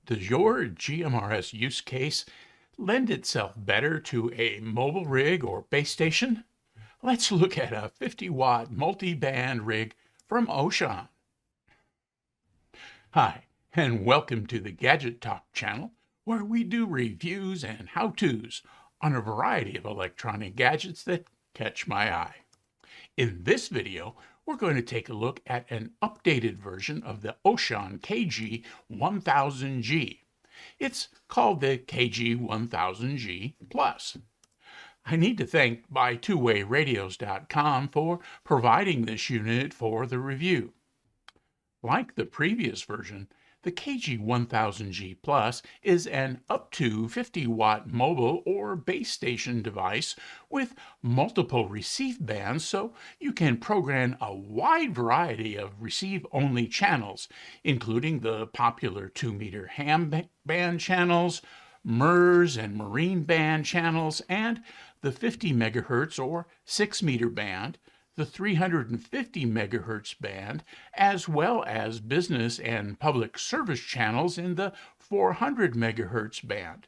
Does your GMRS use case lend itself better to a mobile rig or base station? Let's look at a 50-watt multi-band rig from Wouxun. Hi, and welcome to the Gadget Talk channel, where we do reviews and how-tos on a variety of electronic gadgets that catch my eye. In this video, we're going to take a look at an updated version of the Wouxun KG-1000G. It's called the KG-1000G Plus. I need to thank BuyTwoWayRadios.com for providing this unit for the review. Like the previous version, the KG-1000G Plus is an up to 50-watt mobile or base station device with multiple receive bands, so you can program a wide variety of receive-only channels, including the popular 2-meter ham band channels, MIRS and marine band channels, and the 50 megahertz or 6-meter band, the 350 megahertz band, as well as business and public service channels in the 400 megahertz band,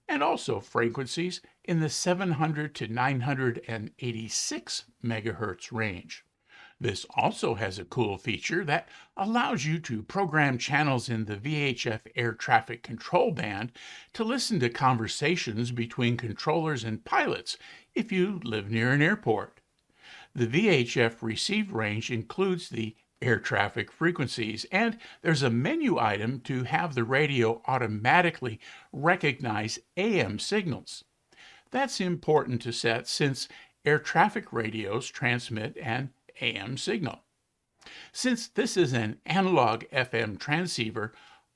and also frequencies in the 700 to 986 megahertz range. This also has a cool feature that allows you to program channels in the VHF air traffic control band to listen to conversations between controllers and pilots if you live near an airport. The VHF receive range includes the air traffic frequencies, and there's a menu item to have the radio automatically recognize AM signals. That's important to set since air traffic radios transmit an AM signal. Since this is an analog FM transceiver,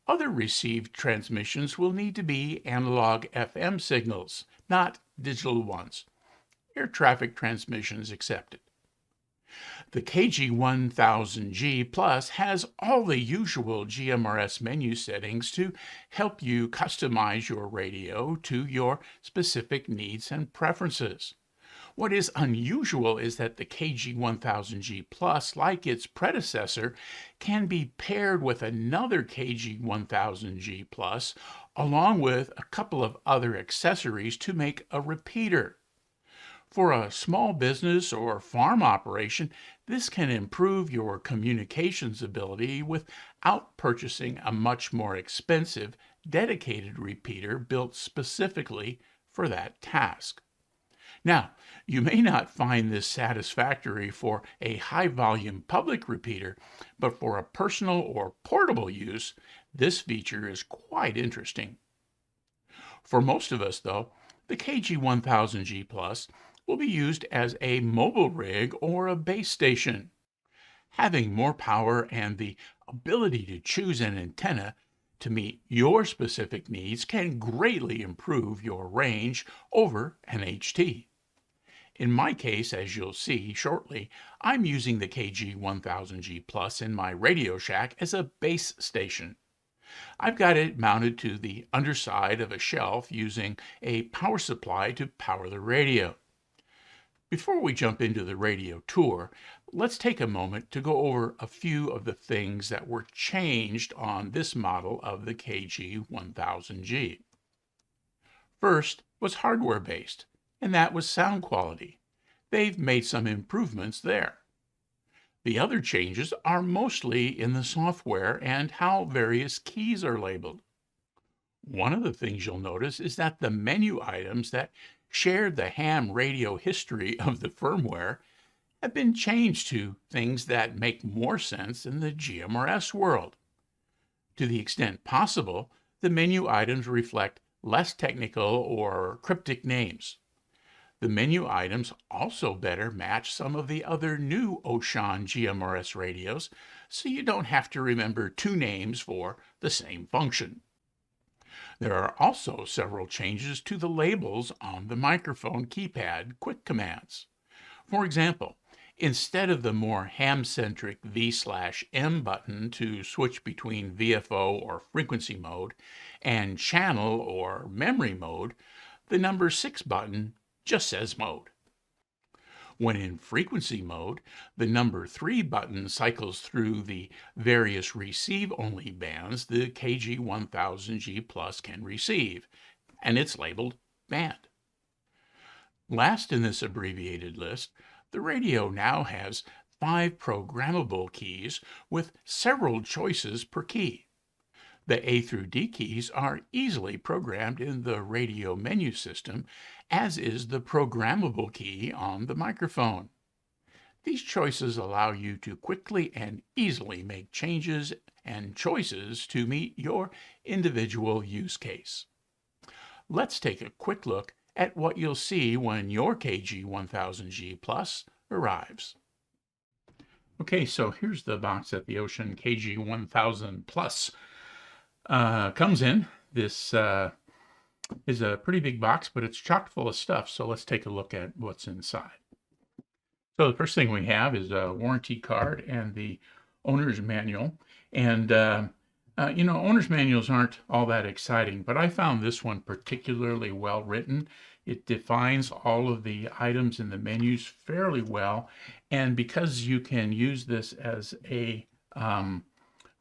other received transmissions will need to be analog FM signals, not digital ones. Air traffic transmissions accepted. The KG-1000G Plus has all the usual GMRS menu settings to help you customize your radio to your specific needs and preferences. What is unusual is that the KG-1000G Plus, like its predecessor, can be paired with another KG-1000G Plus along with a couple of other accessories to make a repeater. For a small business or farm operation, this can improve your communications ability without purchasing a much more expensive, dedicated repeater built specifically for that task. Now, you may not find this satisfactory for a high-volume public repeater, but for a personal or portable use, this feature is quite interesting. For most of us, though, the KG-1000G Plus will be used as a mobile rig or a base station. Having more power and the ability to choose an antenna to meet your specific needs can greatly improve your range over an HT. In my case, as you'll see shortly, I'm using the KG-1000G Plus in my Radio Shack as a base station. I've got it mounted to the underside of a shelf using a power supply to power the radio. Before we jump into the radio tour, let's take a moment to go over a few of the things that were changed on this model of the KG-1000G. First was hardware-based, and that was sound quality. They've made some improvements there. The other changes are mostly in the software and how various keys are labeled. One of the things you'll notice is that the menu items that shared the ham radio history of the firmware have been changed to things that make more sense in the GMRS world. To the extent possible, the menu items reflect less technical or cryptic names. The menu items also better match some of the other new Wouxun GMRS radios, so you don't have to remember two names for the same function. There are also several changes to the labels on the microphone keypad quick commands. For example, instead of the more ham-centric V/M button to switch between VFO or frequency mode and channel or memory mode, the number 6 button just says mode. When in frequency mode, the number 3 button cycles through the various receive-only bands the KG-1000G Plus can receive, and it's labeled band. Last in this abbreviated list, the radio now has 5 programmable keys with several choices per key. The A through D keys are easily programmed in the radio menu system, as is the programmable key on the microphone. These choices allow you to quickly and easily make changes and choices to meet your individual use case. Let's take a quick look at what you'll see when your KG-1000G Plus arrives. Okay, so here's the box that the Wouxun KG-1000 Plus comes in. This is a pretty big box, but it's chock full of stuff, so let's take a look at what's inside. So the first thing we have is a warranty card and the owner's manual. And owner's manuals aren't all that exciting, but I found this one particularly well written. It defines all of the items in the menus fairly well, and because you can use this as a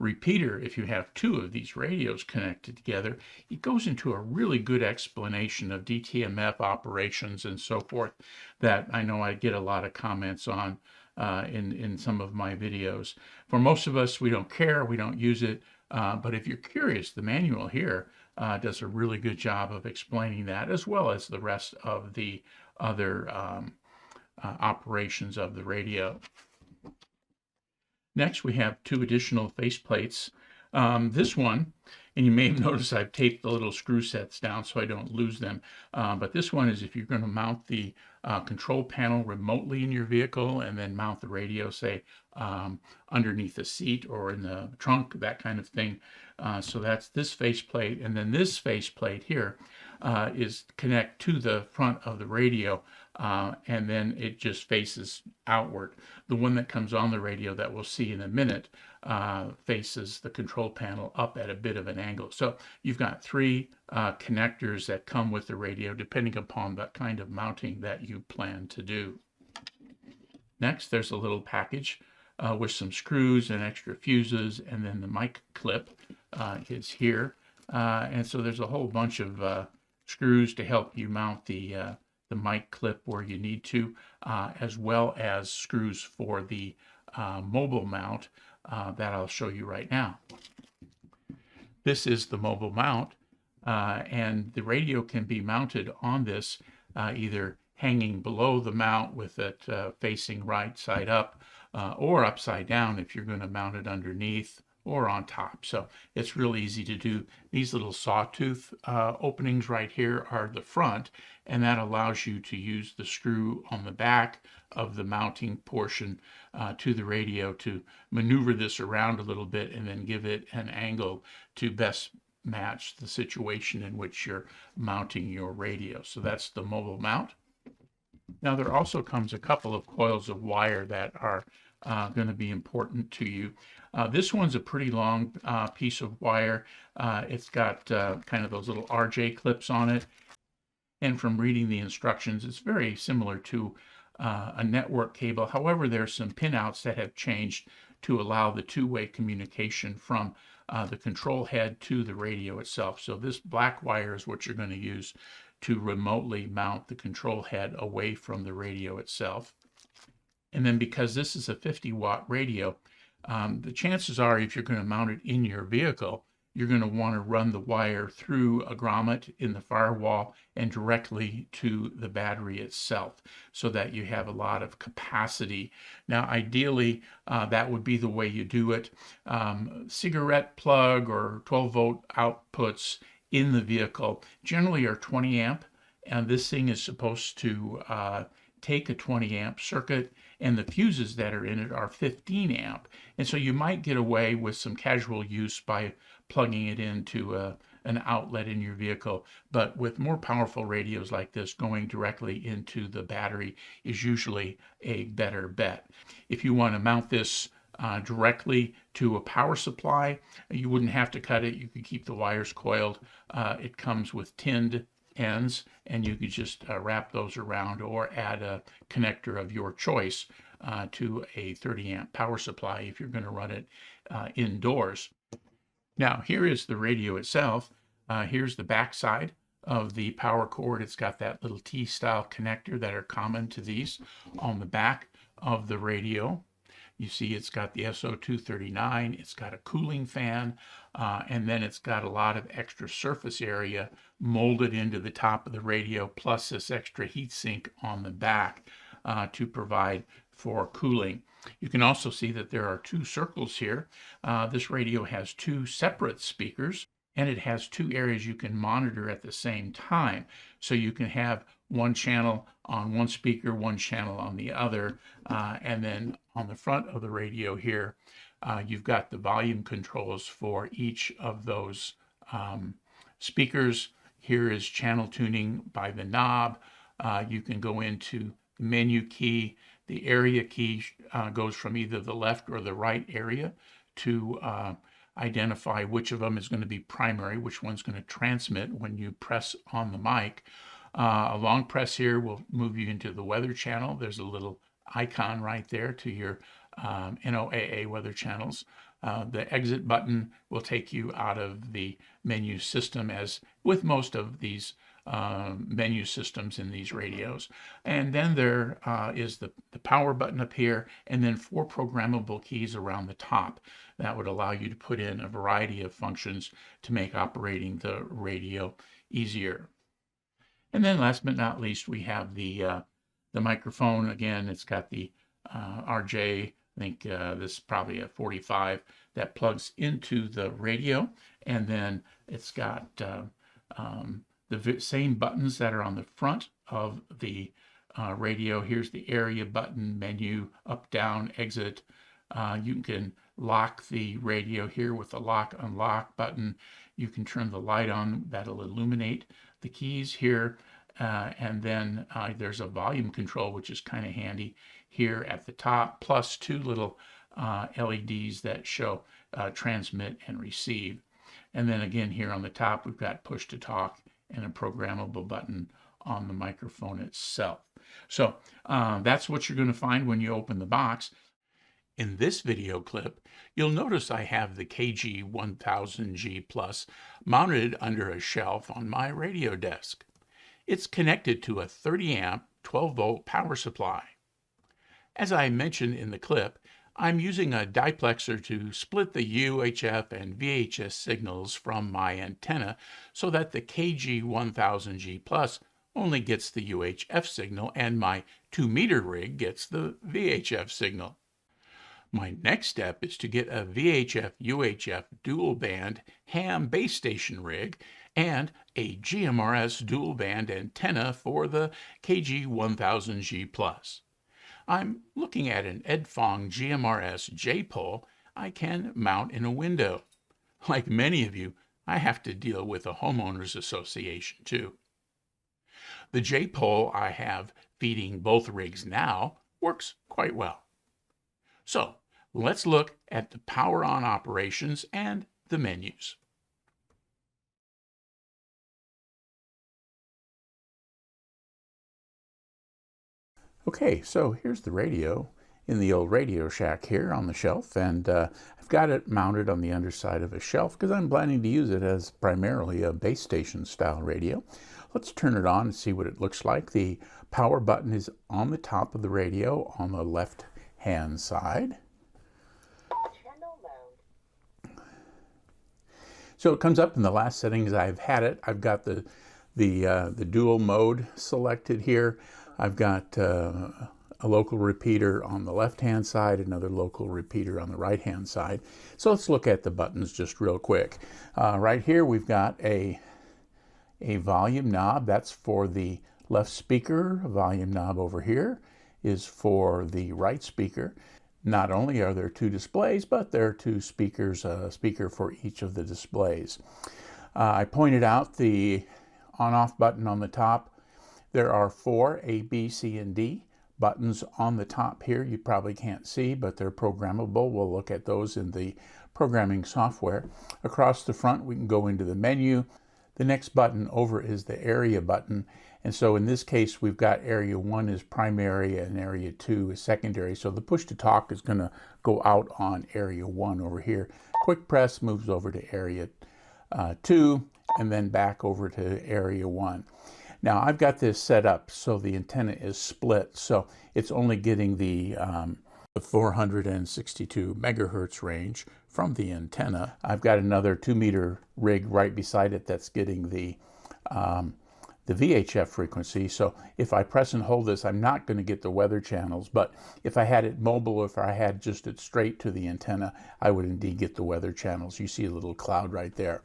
repeater if you have 2 of these radios connected together, it goes into a really good explanation of DTMF operations and so forth that I know I get a lot of comments on in some of my videos. For most of us, we don't care, we don't use it, but if you're curious, the manual here does a really good job of explaining that, as well as the rest of the other operations of the radio. Next, we have 2 additional faceplates. This one, and you may have noticed I've taped the little screw sets down so I don't lose them, but this one is if you're going to mount the control panel remotely in your vehicle and then mount the radio, say, underneath the seat or in the trunk, that kind of thing. So that's this faceplate, and then this faceplate here is connect to the front of the radio, and then it just faces outward. The one that comes on the radio that we'll see in a minute faces the control panel up at a bit of an angle. So you've got 3 connectors that come with the radio depending upon the kind of mounting that you plan to do. Next, there's a little package with some screws and extra fuses, and then the mic clip is here. And so there's a whole bunch of screws to help you mount the mic clip where you need to, as well as screws for the mobile mount that I'll show you right now. This is the mobile mount, and the radio can be mounted on this either hanging below the mount with it facing right side up, or upside down if you're going to mount it underneath or on top. So it's real easy to do. These little sawtooth openings right here are the front, and that allows you to use the screw on the back of the mounting portion to the radio to maneuver this around a little bit and then give it an angle to best match the situation in which you're mounting your radio. So that's the mobile mount. Now there also comes a couple of coils of wire that are going to be important to you. This one's a pretty long piece of wire. It's got kind of those little RJ clips on it. And from reading the instructions, it's very similar to a network cable. However, there's some pinouts that have changed to allow the 2-way communication from the control head to the radio itself. So this black wire is what you're going to use to remotely mount the control head away from the radio itself. And then because this is a 50-watt radio, the chances are if you're going to mount it in your vehicle, you're going to want to run the wire through a grommet in the firewall and directly to the battery itself so that you have a lot of capacity. Now, ideally, that would be the way you do it. Cigarette plug or 12-volt outputs in the vehicle generally are 20 amp, and this thing is supposed to take a 20 amp circuit, and the fuses that are in it are 15 amp. And so you might get away with some casual use by plugging it into an outlet in your vehicle. But with more powerful radios like this, going directly into the battery is usually a better bet. If you want to mount this directly to a power supply, you wouldn't have to cut it. You could keep the wires coiled. It comes with tinned ends, and you could just wrap those around or add a connector of your choice to a 30 amp power supply if you're going to run it indoors. Now, here is the radio itself. Here's the back side of the power cord. It's got that little T-style connector that are common to these on the back of the radio. You see it's got the SO239, it's got a cooling fan, and then it's got a lot of extra surface area molded into the top of the radio, plus this extra heat sink on the back to provide for cooling. You can also see that there are two circles here. This radio has two separate speakers, and it has two areas you can monitor at the same time. So you can have one channel on one speaker, one channel on the other, and then on the front of the radio here, you've got the volume controls for each of those speakers. Here is channel tuning by the knob. You can go into the menu key. The area key goes from either the left or the right area to identify which of them is going to be primary, which one's going to transmit when you press on the mic. A long press here will move you into the weather channel. There's a little icon right there to your NOAA weather channels. The exit button will take you out of the menu system, as with most of these menu systems in these radios. And then there is the power button up here, and then 4 programmable keys around the top that would allow you to put in a variety of functions to make operating the radio easier. And then last but not least, we have the microphone. Again, it's got the RJ, I think this is probably a 45, that plugs into the radio, and then it's got the same buttons that are on the front of the radio. Here's the area button, menu, up, down, exit. You can lock the radio here with the lock unlock button. You can turn the light on, that'll illuminate the keys here. And then there's a volume control, which is kind of handy here at the top, plus 2 little LEDs that show transmit and receive. And then again here on the top, we've got push to talk and a programmable button on the microphone itself. So that's what you're going to find when you open the box. In this video clip, you'll notice I have the KG-1000G Plus mounted under a shelf on my radio desk. It's connected to a 30 amp 12 volt power supply. As I mentioned in the clip, I'm using a diplexer to split the UHF and VHF signals from my antenna so that the KG-1000G Plus only gets the UHF signal and my 2-meter rig gets the VHF signal. My next step is to get a VHF-UHF dual band ham base station rig and a GMRS dual band antenna for the KG-1000G Plus. I'm looking at an Edfong GMRS J-pole I can mount in a window. Like many of you, I have to deal with a homeowners association too. The J-pole I have feeding both rigs now works quite well. So let's look at the power on operations and the menus. Okay, so here's the radio in the old Radio Shack here on the shelf, and I've got it mounted on the underside of a shelf because I'm planning to use it as primarily a base station style radio. Let's turn it on and see what it looks like. The power button is on the top of the radio on the left hand side. Channel mode. So it comes up in the last settings I've had it. I've got the dual mode selected here. I've got a local repeater on the left-hand side, another local repeater on the right-hand side. So let's look at the buttons just real quick. Right here we've got a volume knob. That's for the left speaker. A volume knob over here is for the right speaker. Not only are there 2 displays, but there are 2 speakers, a speaker for each of the displays. I pointed out the on-off button on the top. There are 4 A, B, C, and D buttons on the top here. You probably can't see, but they're programmable. We'll look at those in the programming software. Across the front, we can go into the menu. The next button over is the area button. And so in this case, we've got area 1 is primary and area 2 is secondary. So the push to talk is going to go out on area 1 over here. Quick press moves over to area 2 and then back over to area 1. Now I've got this set up so the antenna is split. So it's only getting the 462 megahertz range from the antenna. I've got another 2-meter rig right beside it that's getting the VHF frequency. So if I press and hold this, I'm not going to get the weather channels, but if I had it mobile, if I had just it straight to the antenna, I would indeed get the weather channels. You see a little cloud right there.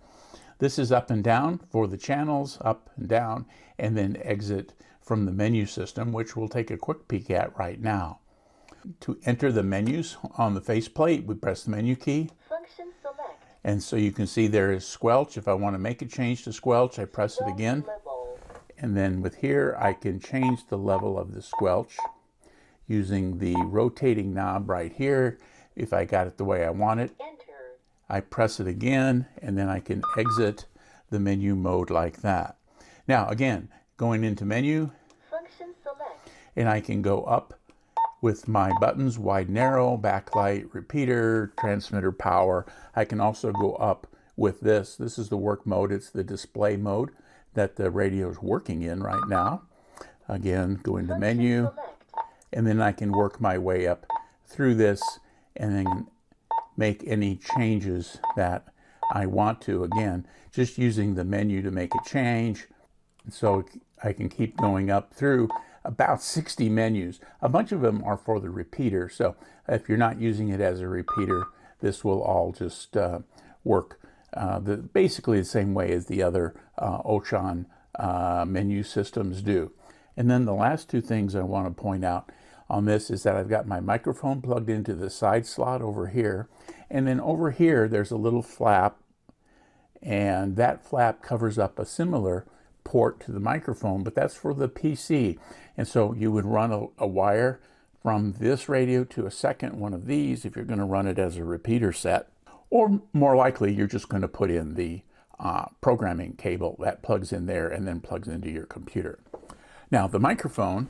This is up and down for the channels, up and down, and then exit from the menu system, which we'll take a quick peek at right now. To enter the menus on the faceplate, we press the menu key. Function select. And so you can see there is squelch. If I want to make a change to squelch, I press it again. Level. And then with here, I can change the level of the squelch using the rotating knob right here. If I got it the way I want it, Enter. I press it again, and then I can exit the menu mode like that. Now, again, going into menu, Function select. and I can go up with my buttons, wide, narrow, backlight, repeater, transmitter power. I can also go up with this. This is the work mode. It's the display mode that the radio is working in right now. Again, go into menu, Select. and then I can work my way up through this and then make any changes that I want to. Again, just using the menu to make a change. So I can keep going up through about 60 menus. A bunch of them are for the repeater. So if you're not using it as a repeater, this will all just work basically the same way as the other Wouxun menu systems do. And then the last two things I want to point out on this is that I've got my microphone plugged into the side slot over here. And then over here, there's a little flap, and that flap covers up a similar port to the microphone, but that's for the PC. And so you would run a wire from this radio to a second one of these if you're going to run it as a repeater set. Or more likely, you're just going to put in the programming cable that plugs in there and then plugs into your computer. Now, the microphone,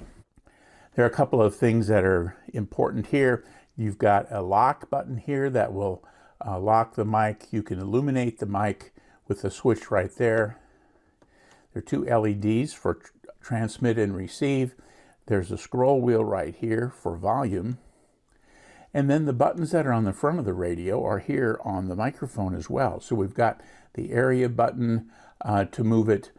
there are a couple of things that are important here. You've got a lock button here that will lock the mic. You can illuminate the mic with the switch right there. There are two LEDs for transmit and receive. There's a scroll wheel right here for volume. And then the buttons that are on the front of the radio are here on the microphone as well. So we've got the area button to move it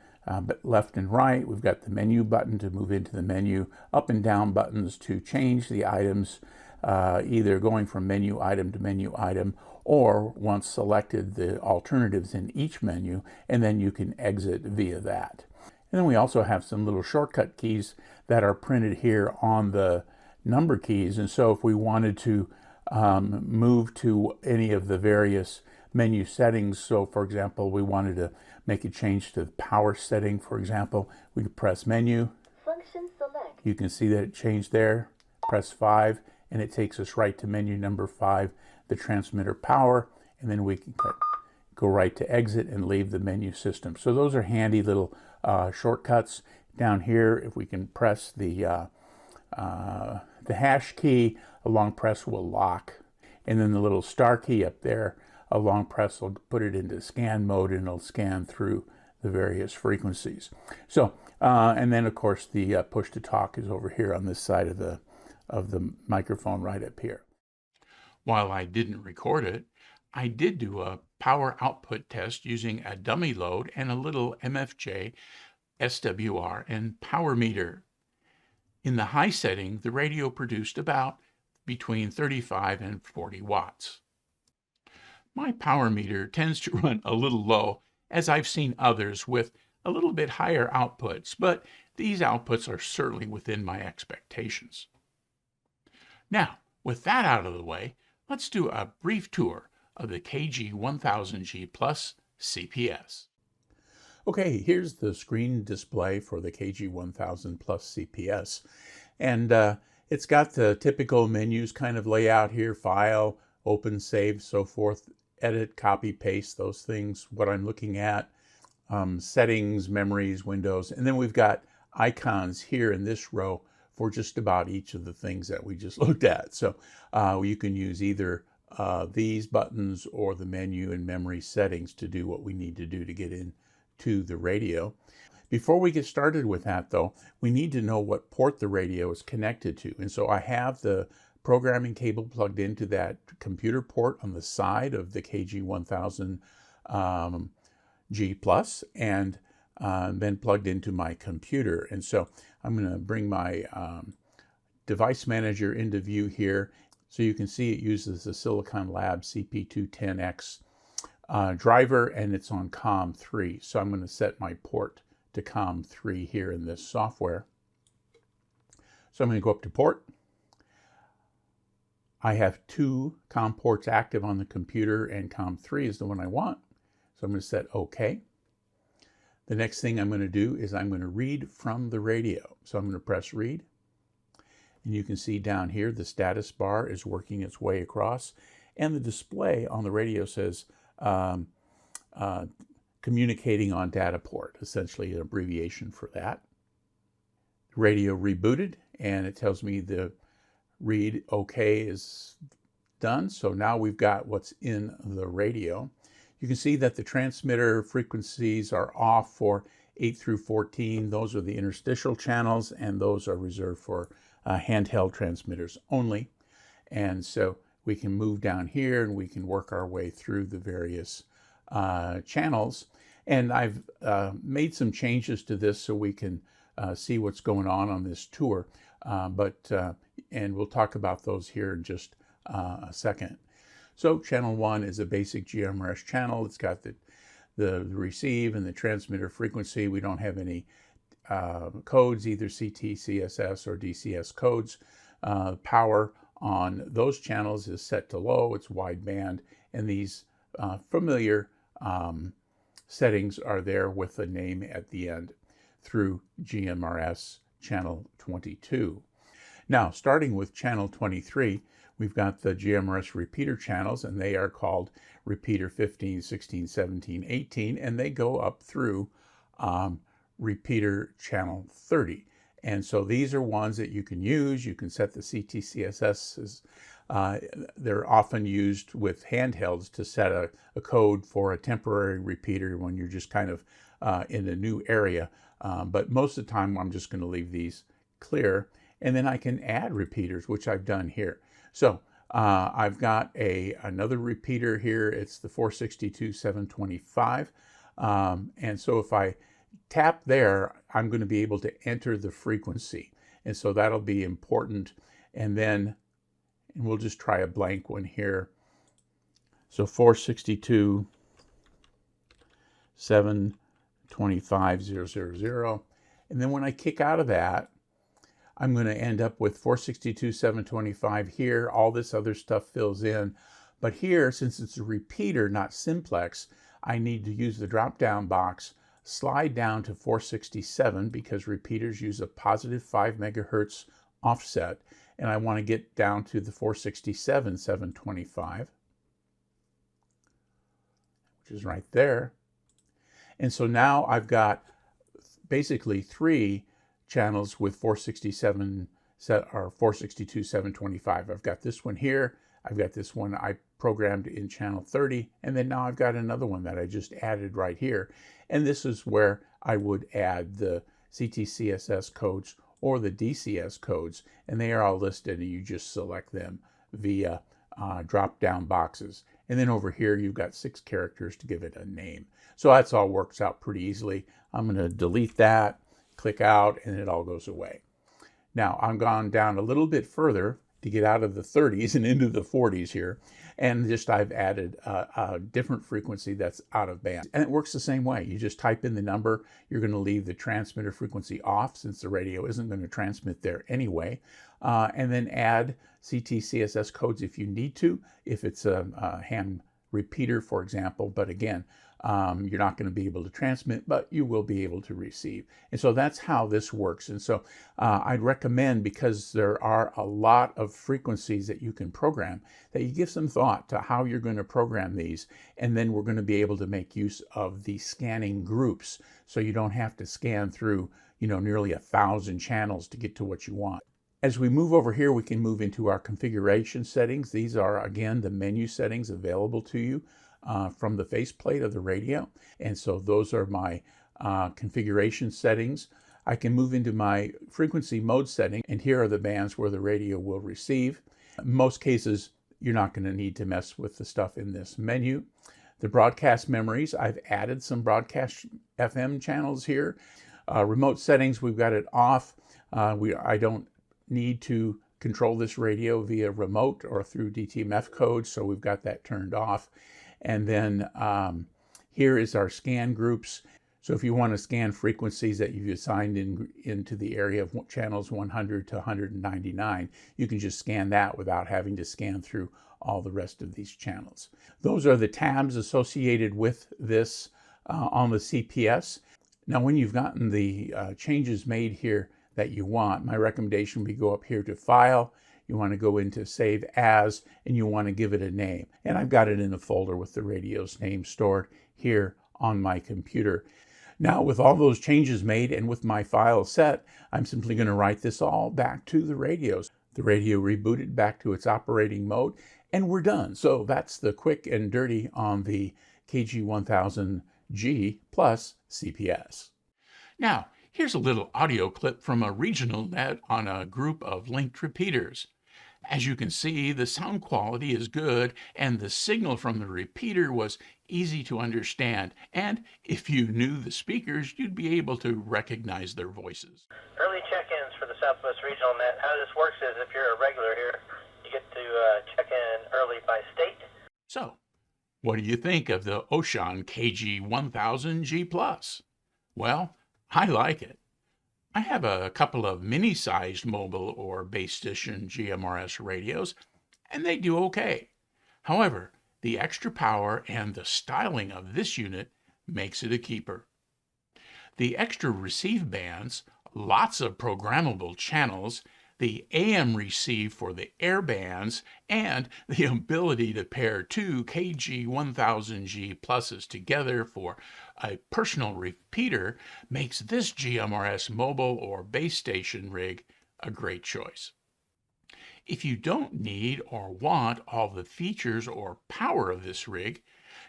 left and right. We've got the menu button to move into the menu, up and down buttons to change the items, either going from menu item to menu item, or once selected, the alternatives in each menu, and then you can exit via that. And then we also have some little shortcut keys that are printed here on the number keys. And so if we wanted to move to any of the various menu settings, so for example, we wanted to make a change to the power setting, for example, we could press menu. Function select. You can see that it changed there. Press 5, and it takes us right to menu number 5, the transmitter power, and then we can go right to exit and leave the menu system. So those are handy little shortcuts. Down here, if we can press the hash key, a long press will lock. And then the little star key up there, a long press will put it into scan mode, and it'll scan through the various frequencies. So, and then of course the push to talk is over here on this side of the microphone right up here. While I didn't record it, I did do a power output test using a dummy load and a little MFJ, SWR, and power meter. In the high setting, the radio produced about between 35 and 40 watts. My power meter tends to run a little low, as I've seen others with a little bit higher outputs, but these outputs are certainly within my expectations. Now, with that out of the way, let's do a brief tour of the KG-1000G Plus CPS. Okay, here's the screen display for the KG-1000 Plus CPS. And it's got the typical menus kind of layout here: file, open, save, so forth, edit, copy, paste, those things, what I'm looking at. settings, memories, windows, and then we've got icons here in this row for just about each of the things that we just looked at. So you can use either these buttons or the menu and memory settings to do what we need to do to get into the radio. Before we get started with that though, we need to know what port the radio is connected to. And so I have the programming cable plugged into that computer port on the side of the KG-1000G Plus and then plugged into my computer. And so I'm going to bring my device manager into view here. So you can see it uses the Silicon Lab CP210X driver, and it's on COM3. So I'm going to set my port to COM3 here in this software. So I'm going to go up to port. I have 2 COM ports active on the computer, and COM3 is the one I want. So I'm going to set OK. The next thing I'm going to do is I'm going to read from the radio. So I'm going to press read. And you can see down here the status bar is working its way across. And the display on the radio says communicating on data port, essentially an abbreviation for that. The radio rebooted, and it tells me the read OK is done. So now we've got what's in the radio. You can see that the transmitter frequencies are off for 8 through 14. Those are the interstitial channels, and those are reserved for handheld transmitters only. And so we can move down here and we can work our way through the various channels. And I've made some changes to this so we can see what's going on this tour. And we'll talk about those here in just a second. So channel 1 is a basic GMRS channel. It's got the receive and the transmitter frequency. We don't have any codes, either CT, CSS, or DCS codes. Power on those channels is set to low. It's wideband, and these familiar settings are there with a name at the end through GMRS channel 22. Now, starting with channel 23, we've got the GMRS repeater channels, and they are called repeater 15, 16, 17, 18, and they go up through repeater channel 30. And so these are ones that you can use. You can set the CT-CSS. They're often used with handhelds to set a code for a temporary repeater when you're just kind of in a new area. But most of the time, I'm just going to leave these clear. And then I can add repeaters, which I've done here. So I've got another repeater here. It's the 462-725. And so if I tap there, I'm going to be able to enter the frequency. And so that'll be important. And we'll just try a blank one here. So 462-725-000. And then when I kick out of that, I'm going to end up with 462-725 here. All this other stuff fills in. But here, since it's a repeater, not simplex, I need to use the drop-down box, slide down to 467 because repeaters use a positive 5 megahertz offset. And I want to get down to the 467-725, which is right there. And so now I've got basically 3 channels with 462-725. I've got this one here. I've got this one I programmed in channel 30. And then now I've got another one that I just added right here. And this is where I would add the CT-CSS codes or the DCS codes. And they are all listed, and you just select them via drop-down boxes. And then over here, you've got 6 characters to give it a name. So that's all works out pretty easily. I'm going to delete that, click out, and it all goes away. Now, I've gone down a little bit further to get out of the 30s and into the 40s here. And I've added a different frequency that's out of band. And it works the same way. You just type in the number. You're going to leave the transmitter frequency off since the radio isn't going to transmit there anyway. And then add CT-CSS codes if you need to, if it's a hand repeater, for example. But again, You're not going to be able to transmit, but you will be able to receive. And so that's how this works. And so I'd recommend, because there are a lot of frequencies that you can program, that you give some thought to how you're going to program these. And then we're going to be able to make use of the scanning groups, so you don't have to scan through, nearly 1,000 channels to get to what you want. As we move over here, we can move into our configuration settings. These are, again, the menu settings available to you from the faceplate of the radio. And so those are my configuration settings. I can move into my frequency mode setting, and here are the bands where the radio will receive. In most cases, you're not going to need to mess with the stuff in this menu. The broadcast memories, I've added some broadcast FM channels here. Remote settings, we've got it off. I don't need to control this radio via remote or through DTMF code, so we've got that turned off. And then here is our scan groups. So if you want to scan frequencies that you've assigned into the area of channels 100 to 199, you can just scan that without having to scan through all the rest of these channels. Those are the tabs associated with this on the CPS. Now, when you've gotten the changes made here that you want, my recommendation would be go up here to File. You want to go into Save As, and you want to give it a name. And I've got it in a folder with the radio's name stored here on my computer. Now, with all those changes made and with my file set, I'm simply going to write this all back to the radios. The radio rebooted back to its operating mode, and we're done. So that's the quick and dirty on the KG-1000G Plus CPS. Now, here's a little audio clip from a regional net on a group of linked repeaters. As you can see, the sound quality is good, and the signal from the repeater was easy to understand. And if you knew the speakers, you'd be able to recognize their voices. Early check-ins for the Southwest Regional Net. How this works is, if you're a regular here, you get to check in early by state. So, what do you think of the Wouxun KG-1000G Plus? Well, I like it. I have a couple of mini-sized mobile or base station GMRS radios, and they do okay. However, the extra power and the styling of this unit makes it a keeper. The extra receive bands, lots of programmable channels, the AM receive for the air bands, and the ability to pair two KG-1000G Pluses together for a personal repeater makes this GMRS mobile or base station rig a great choice. If you don't need or want all the features or power of this rig,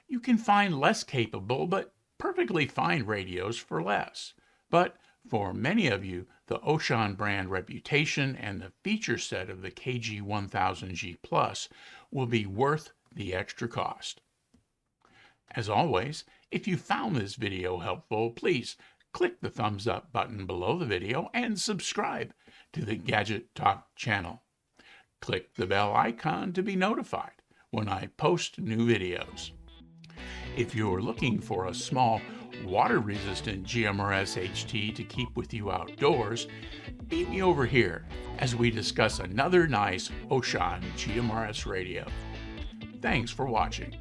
you can find less capable but perfectly fine radios for less. But for many of you, the Wouxun brand reputation and the feature set of the KG-1000G Plus will be worth the extra cost. As always, if you found this video helpful, please click the thumbs up button below the video and subscribe to the Gadget Talk channel. Click the bell icon to be notified when I post new videos. If you're looking for a small water-resistant GMRS HT to keep with you outdoors, meet me over here as we discuss another nice Wouxun GMRS radio. Thanks for watching.